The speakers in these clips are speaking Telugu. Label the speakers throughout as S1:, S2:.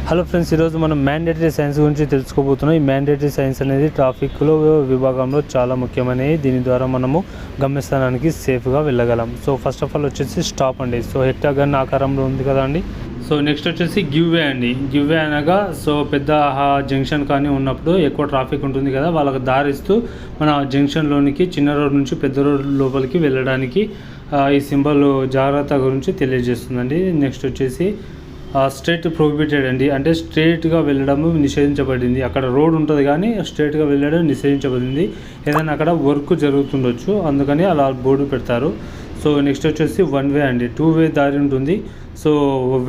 S1: హలో ఫ్రెండ్స్, ఈరోజు మనం మ్యాండేటరీ సైన్స్ గురించి తెలుసుకోబోతున్నాం. ఈ మ్యాండేటరీ సైన్స్ అనేది ట్రాఫిక్లో విభాగంలో చాలా ముఖ్యమైనది. దీని ద్వారా మనము గమ్యస్థానానికి సేఫ్గా వెళ్ళగలం. సో ఫస్ట్ ఆఫ్ ఆల్ వచ్చేసి స్టాప్ అండి. సో హెక్టాగన్ ఆకారంలో ఉంది కదా అండి. సో నెక్స్ట్ వచ్చేసి గివ్ వే అండి. గివ్ వే అనగా సో పెద్ద జంక్షన్ కానీ ఉన్నప్పుడు ఎక్కువ ట్రాఫిక్ ఉంటుంది కదా, వాళ్ళకి దారిస్తూ మన జంక్షన్లోనికి చిన్న రోడ్ నుంచి పెద్ద రోడ్ లోపలికి వెళ్ళడానికి ఈ సింబల్ జాగ్రత్త గురించి తెలియజేస్తుందండి. నెక్స్ట్ వచ్చేసి స్ట్రైట్ ప్రొహిబిటెడ్ అండి. అంటే స్ట్రైట్గా వెళ్ళడం నిషేధించబడింది. అక్కడ రోడ్ ఉంటుంది కానీ స్ట్రైట్గా వెళ్ళడం నిషేధించబడింది. ఏదైనా అక్కడ వర్క్ జరుగుతుండొచ్చు, అందుకని అలా బోర్డు పెడతారు. సో నెక్స్ట్ వచ్చేసి వన్ వే అండి. టూ వే దారి ఉంటుంది. సో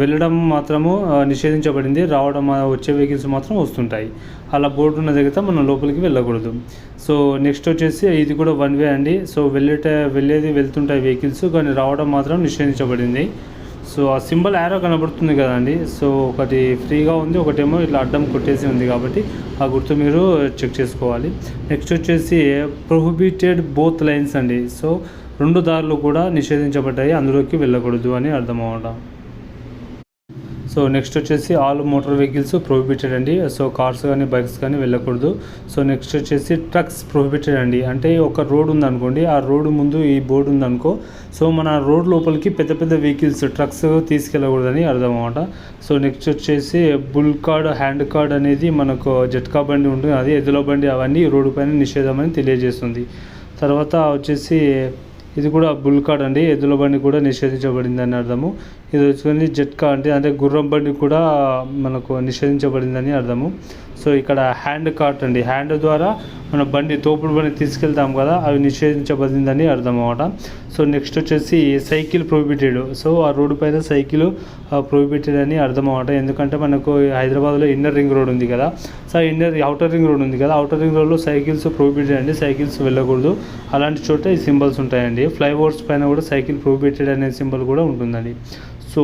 S1: వెళ్ళడం మాత్రము నిషేధించబడింది, రావడం వచ్చే వెహికల్స్ మాత్రం వస్తుంటాయి. అలా బోర్డు ఉన్న దగ్గర మనం లోపలికి వెళ్ళకూడదు. సో నెక్స్ట్ వచ్చేసి ఇది కూడా వన్ వే అండి. సో వెళ్తుంటాయి వెహికల్స్, కానీ రావడం మాత్రం నిషేధించబడింది. సో ఆ సింబల్ యారో కనబడుతుంది కదండి. సో ఒకటి ఫ్రీగా ఉంది, ఒకటేమో ఇట్లా అడ్డం కొట్టేసి ఉంది, కాబట్టి ఆ గుర్తు మీరు చెక్ చేసుకోవాలి. నెక్స్ట్ వచ్చేసి ప్రొహిబిటెడ్ బోత్ లైన్స్ అండి. సో రెండు దారులు కూడా నిషేధించబడ్డాయి, అందులోకి వెళ్ళకూడదు అని అర్థం అవ్వడం. సో నెక్స్ట్ వచ్చేసి ఆల్ మోటార్ వెహికల్స్ ప్రొహిబిటెడ్ అండి. సో కార్స్ కానీ బైక్స్ కానీ వెళ్ళకూడదు. సో నెక్స్ట్ వచ్చేసి ట్రక్స్ ప్రొహిబిటెడ్ అండి. అంటే ఒక రోడ్ ఉందనుకోండి, ఆ రోడ్ ముందు ఈ బోర్డు ఉందనుకో, సో మన రోడ్ లోపలికి పెద్ద పెద్ద వెహికల్స్ ట్రక్స్ తీసుకెళ్ళకూడదని అర్థం అన్నమాట. సో నెక్స్ట్ వచ్చేసి బుల్ కార్డ్, హ్యాండ్ కార్డ్ అనేది మనకు జట్కా బండి ఉంటుంది, అది ఎద్దుల బండి, అవన్నీ రోడ్డు పైన నిషేధం అని తెలియజేస్తుంది. తర్వాత వచ్చేసి ఇది కూడా బుల్ కార్డ్ అండి, ఎద్దుల బండి కూడా నిషేధించబడిందని అర్థము. ఇది వచ్చుకొని జట్కా అంటే గుర్రం బండి కూడా మనకు నిషేధించబడిందని అర్థము. సో ఇక్కడ హ్యాండ్ కార్ట్ అండి. హ్యాండ్ ద్వారా మన తోపుడు బండి తీసుకెళ్తాం కదా, అవి నిషేధించబడిందని అర్థం అన్నమాట. సో నెక్స్ట్ వచ్చేసి సైకిల్ ప్రొహిబిటెడ్. సో ఆ రోడ్డు పైన సైకిల్ ప్రొహిబిటెడ్ అని అర్థం అన్నమాట. ఎందుకంటే మనకు హైదరాబాద్లో ఇన్నర్ రింగ్ రోడ్ ఉంది కదా, సో అవుటర్ రింగ్ రోడ్ ఉంది కదా, అవుటర్ రింగ్ రోడ్లో సైకిల్స్ ప్రొహిబిటెడ్ అండి. సైకిల్స్ వెళ్ళకూడదు. అలాంటి చోట ఈ సింబల్స్ ఉంటాయండి. ఫ్లైఓవర్స్ పైన కూడా సైకిల్ ప్రొహిబిటెడ్ అనే సింబల్ కూడా ఉంటుందండి. సో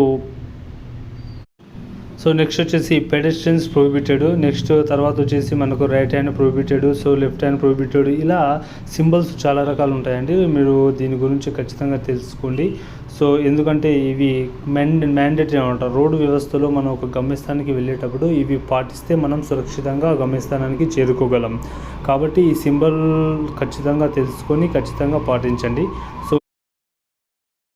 S1: నెక్స్ట్ వచ్చేసి పెడెస్ట్రియన్స్ ప్రొహిబిటెడ్. నెక్స్ట్ తర్వాత వచ్చేసి మనకు right hand prohibited, so left hand prohibited. ఇలా సింబల్స్ చాలా రకాలు ఉంటాయండి. మీరు దీని గురించి ఖచ్చితంగా తెలుసుకోండి. సో ఎందుకంటే ఇవి మ్యాండేటరీ అనమాట. రోడ్డు వ్యవస్థలో మనం ఒక గమ్యస్థానానికి వెళ్ళేటప్పుడు ఇవి పాటిస్తే మనం సురక్షితంగా గమ్యస్థానానికి చేరుకోగలం. కాబట్టి ఈ సింబల్ ఖచ్చితంగా తెలుసుకొని ఖచ్చితంగా పాటించండి. సో